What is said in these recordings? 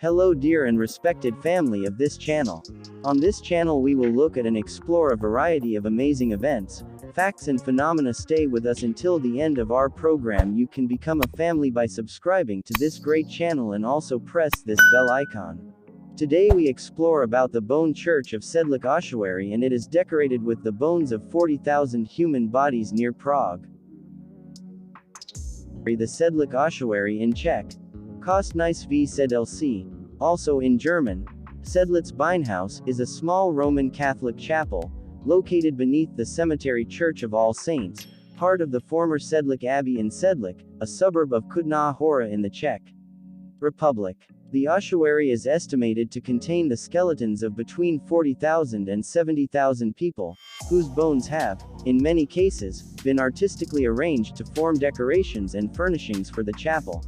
Hello dear and respected family of this channel. On this channel we will look at and explore a variety of amazing events, facts and phenomena. Stay with us until the end of our program. You can become a family by subscribing to this great channel and also press this bell icon. Today we explore about the bone church of Sedlec Ossuary, and it is decorated with the bones of 40,000 human bodies near Prague. The Sedlec Ossuary in Czech. Kostnice v Sedlec. Also in German, Sedlec Beinhaus, is a small Roman Catholic chapel, located beneath the cemetery Church of All Saints, part of the former Sedlec Abbey in Sedlec, a suburb of Kutná Hora in the Czech Republic. The ossuary is estimated to contain the skeletons of between 40,000 and 70,000 people, whose bones have, in many cases, been artistically arranged to form decorations and furnishings for the chapel.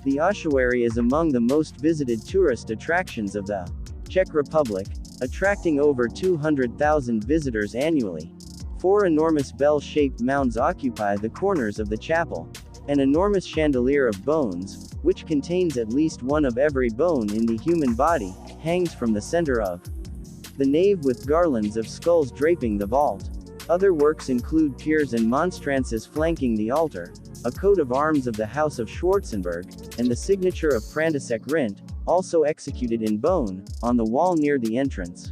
The ossuary is among the most visited tourist attractions of the Czech Republic, attracting over 200,000 visitors annually. Four enormous bell-shaped mounds occupy the corners of the chapel. An enormous chandelier of bones, which contains at least one of every bone in the human body, hangs from the center of the nave with garlands of skulls draping the vault. Other works include piers and monstrances flanking the altar, a coat of arms of the House of Schwarzenberg, and the signature of František Rint, also executed in bone, on the wall near the entrance.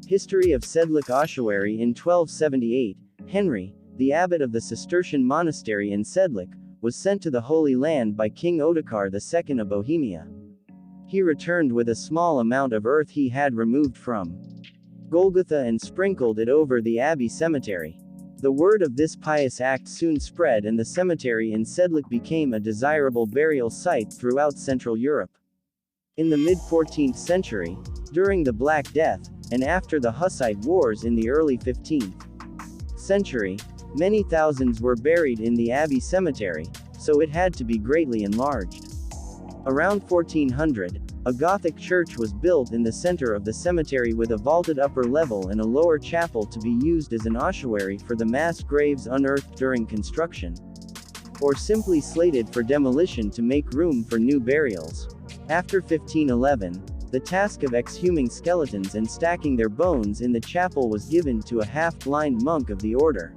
History of Sedlec Ossuary. In 1278, Henry, the abbot of the Cistercian monastery in Sedlec, was sent to the Holy Land by King Ottokar II of Bohemia. He returned with a small amount of earth he had removed from Golgotha and sprinkled it over the abbey cemetery. The word of this pious act soon spread, and the cemetery in Sedlec became a desirable burial site throughout Central Europe. In the mid-14th century, during the Black Death, and after the Hussite Wars in the early 15th century, many thousands were buried in the abbey cemetery, so it had to be greatly enlarged. Around 1400, a Gothic church was built in the center of the cemetery with a vaulted upper level and a lower chapel to be used as an ossuary for the mass graves unearthed during construction, or simply slated for demolition to make room for new burials. After 1511, the task of exhuming skeletons and stacking their bones in the chapel was given to a half-blind monk of the order.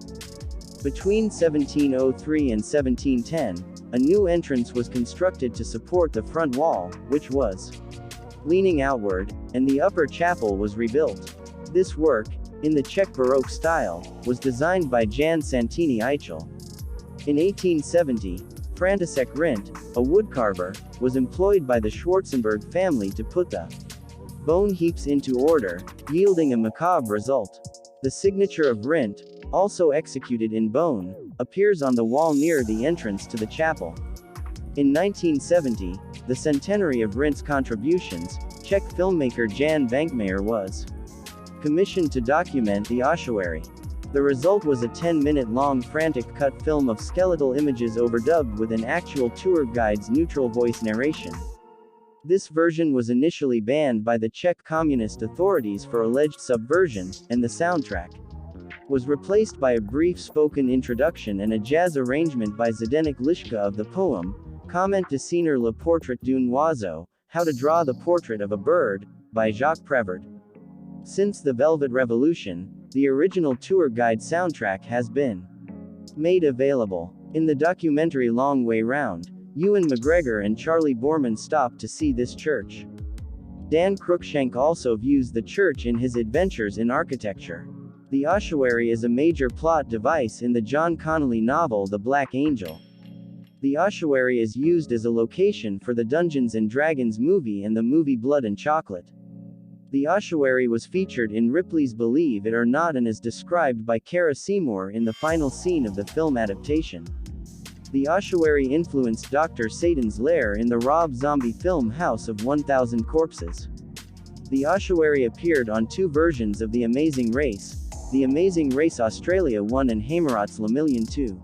Between 1703 and 1710, a new entrance was constructed to support the front wall, which was leaning outward, and the upper chapel was rebuilt. This work, in the Czech Baroque style, was designed by Jan Santini Eichel. In 1870, František Rint, a woodcarver, was employed by the Schwarzenberg family to put the bone heaps into order, yielding a macabre result. The signature of Rint, also executed in bone, appears on the wall near the entrance to the chapel. In 1970, the centenary of Rint's contributions, Czech filmmaker Jan Bankmajer was commissioned to document the ossuary. The result was a 10-minute-long frantic cut film of skeletal images overdubbed with an actual tour guide's neutral voice narration. This version was initially banned by the Czech communist authorities for alleged subversion, and the soundtrack was replaced by a brief spoken introduction and a jazz arrangement by Zdeněk Liška of the poem, Comment dessiner le portrait d'un oiseau, How to Draw the Portrait of a Bird, by Jacques Prévert. Since the Velvet Revolution, the original tour guide soundtrack has been made available. In the documentary Long Way Round, Ewan McGregor and Charlie Borman stopped to see this church. Dan Cruikshank also views the church in his Adventures in Architecture. The ossuary is a major plot device in the John Connolly novel The Black Angel. The ossuary is used as a location for the Dungeons & Dragons movie and the movie Blood and Chocolate. The ossuary was featured in Ripley's Believe It or Not and is described by Cara Seymour in the final scene of the film adaptation. The ossuary influenced Dr. Satan's lair in the Rob Zombie film House of 1000 Corpses. The ossuary appeared on two versions of The Amazing Race, The Amazing Race Australia 1 and Heimerats Le Million 2.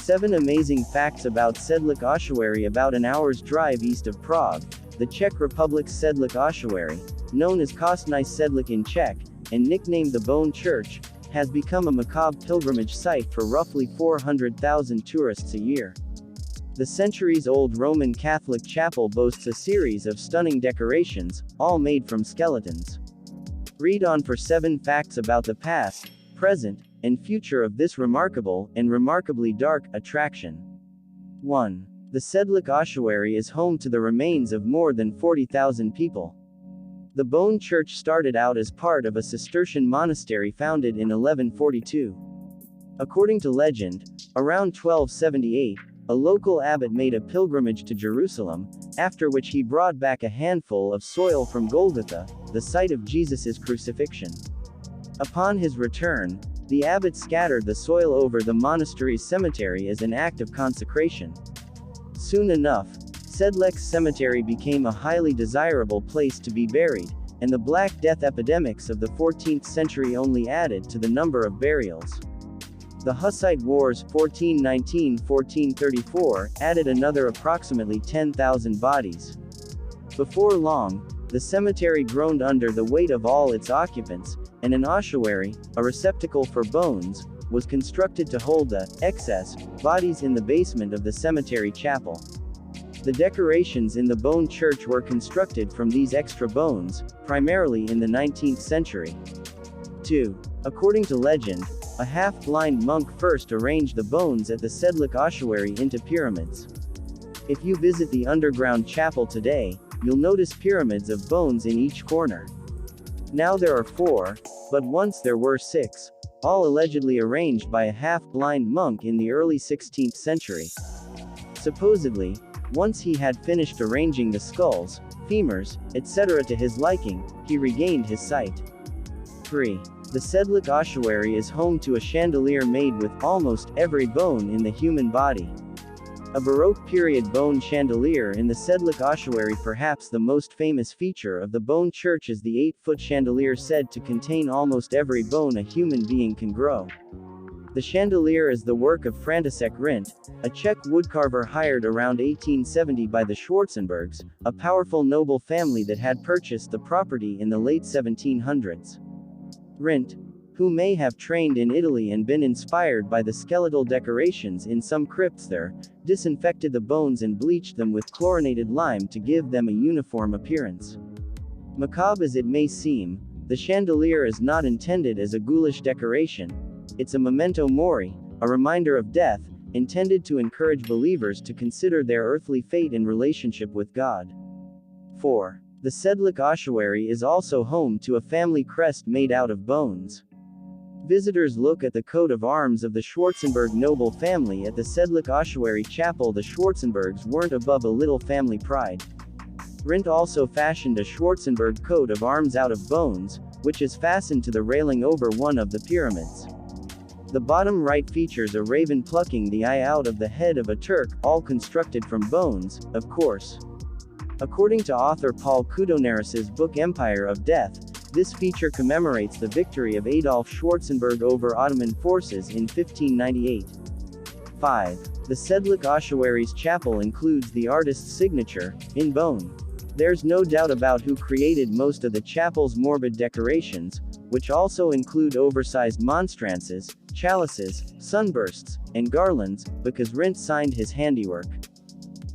Seven amazing facts about Sedlec Ossuary. About an hour's drive east of Prague, the Czech Republic's Sedlec Ossuary, known as Kostní Sedlec in Czech, and nicknamed the Bone Church, has become a macabre pilgrimage site for roughly 400,000 tourists a year. The centuries-old Roman Catholic chapel boasts a series of stunning decorations, all made from skeletons. Read on for 7 facts about the past, present, and future of this remarkable, and remarkably dark, attraction. 1. The Sedlec Ossuary is home to the remains of more than 40,000 people. The Bone Church started out as part of a Cistercian monastery founded in 1142. According to legend, around 1278, a local abbot made a pilgrimage to Jerusalem, after which he brought back a handful of soil from Golgotha, the site of Jesus' crucifixion. Upon his return, the abbot scattered the soil over the monastery's cemetery as an act of consecration. Soon enough, Sedlec's cemetery became a highly desirable place to be buried, and the Black Death epidemics of the 14th century only added to the number of burials. The Hussite Wars 1419–1434 added another approximately 10,000 bodies. Before long, the cemetery groaned under the weight of all its occupants, and an ossuary, a receptacle for bones, was constructed to hold the excess bodies in the basement of the cemetery chapel. The decorations in the Bone Church were constructed from these extra bones, primarily in the 19th century. 2. According to legend, a half-blind monk first arranged the bones at the Sedlec Ossuary into pyramids. If you visit the underground chapel today, you'll notice pyramids of bones in each corner. Now there are 4, but once there were 6, all allegedly arranged by a half-blind monk in the early 16th century. Supposedly, once he had finished arranging the skulls, femurs, etc. to his liking, he regained his sight. 3. The Sedlec Ossuary is home to a chandelier made with almost every bone in the human body. A Baroque period bone chandelier in the Sedlec Ossuary. Perhaps the most famous feature of the Bone Church is the 8-foot chandelier said to contain almost every bone a human being can grow. The chandelier is the work of František Rindt, a Czech woodcarver hired around 1870 by the Schwarzenbergs, a powerful noble family that had purchased the property in the late 1700s. Rindt, who may have trained in Italy and been inspired by the skeletal decorations in some crypts there, disinfected the bones and bleached them with chlorinated lime to give them a uniform appearance. Macabre as it may seem, the chandelier is not intended as a ghoulish decoration. It's a memento mori, a reminder of death, intended to encourage believers to consider their earthly fate in relationship with God. 4. The Sedlec Ossuary is also home to a family crest made out of bones. Visitors look at the coat of arms of the Schwarzenberg noble family at the Sedlec Ossuary Chapel. The Schwarzenbergs weren't above a little family pride. Rindt also fashioned a Schwarzenberg coat of arms out of bones, which is fastened to the railing over one of the pyramids. The bottom right features a raven plucking the eye out of the head of a Turk, all constructed from bones, of course. According to author Paul Kudonaris's book Empire of Death, this feature commemorates the victory of Adolf Schwarzenberg over Ottoman forces in 1598. 5. The Sedlec Ossuary's chapel includes the artist's signature, in bone. There's no doubt about who created most of the chapel's morbid decorations, which also include oversized monstrances, chalices, sunbursts, and garlands, because Rindt signed his handiwork.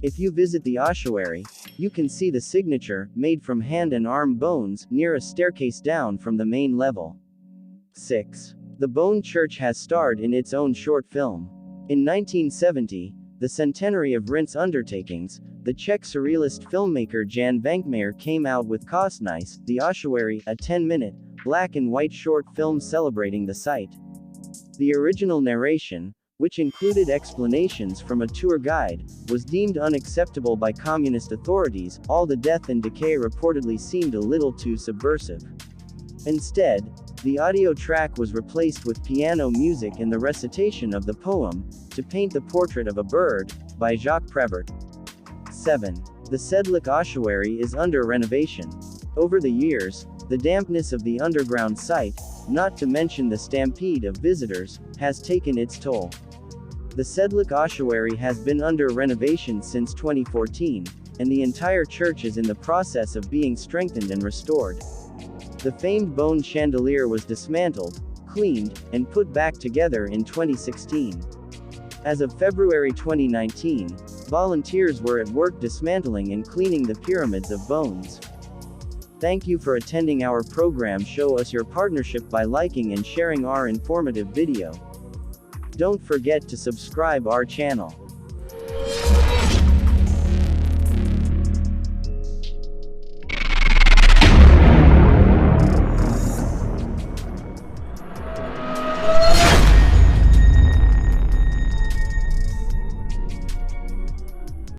If you visit the ossuary, you can see the signature, made from hand and arm bones, near a staircase down from the main level. 6. The Bone Church has starred in its own short film. In 1970, the centenary of Rindt's undertakings, the Czech surrealist filmmaker Jan Vankmajer came out with Kostní, the Ossuary, a 10-minute, black and white short film celebrating the site. The original narration, which included explanations from a tour guide, was deemed unacceptable by communist authorities. All the death and decay reportedly seemed a little too subversive. Instead, the audio track was replaced with piano music and the recitation of the poem, To Paint the Portrait of a Bird, by Jacques Prévert. 7. The Sedlec Ossuary is under renovation. Over the years, the dampness of the underground site, not to mention the stampede of visitors, has taken its toll. The Sedlec Ossuary has been under renovation since 2014, and the entire church is in the process of being strengthened and restored. The famed bone chandelier was dismantled, cleaned, and put back together in 2016. As of February 2019, volunteers were at work dismantling and cleaning the pyramids of bones. Thank you for attending our program. Show us your partnership by liking and sharing our informative video. Don't forget to subscribe our channel.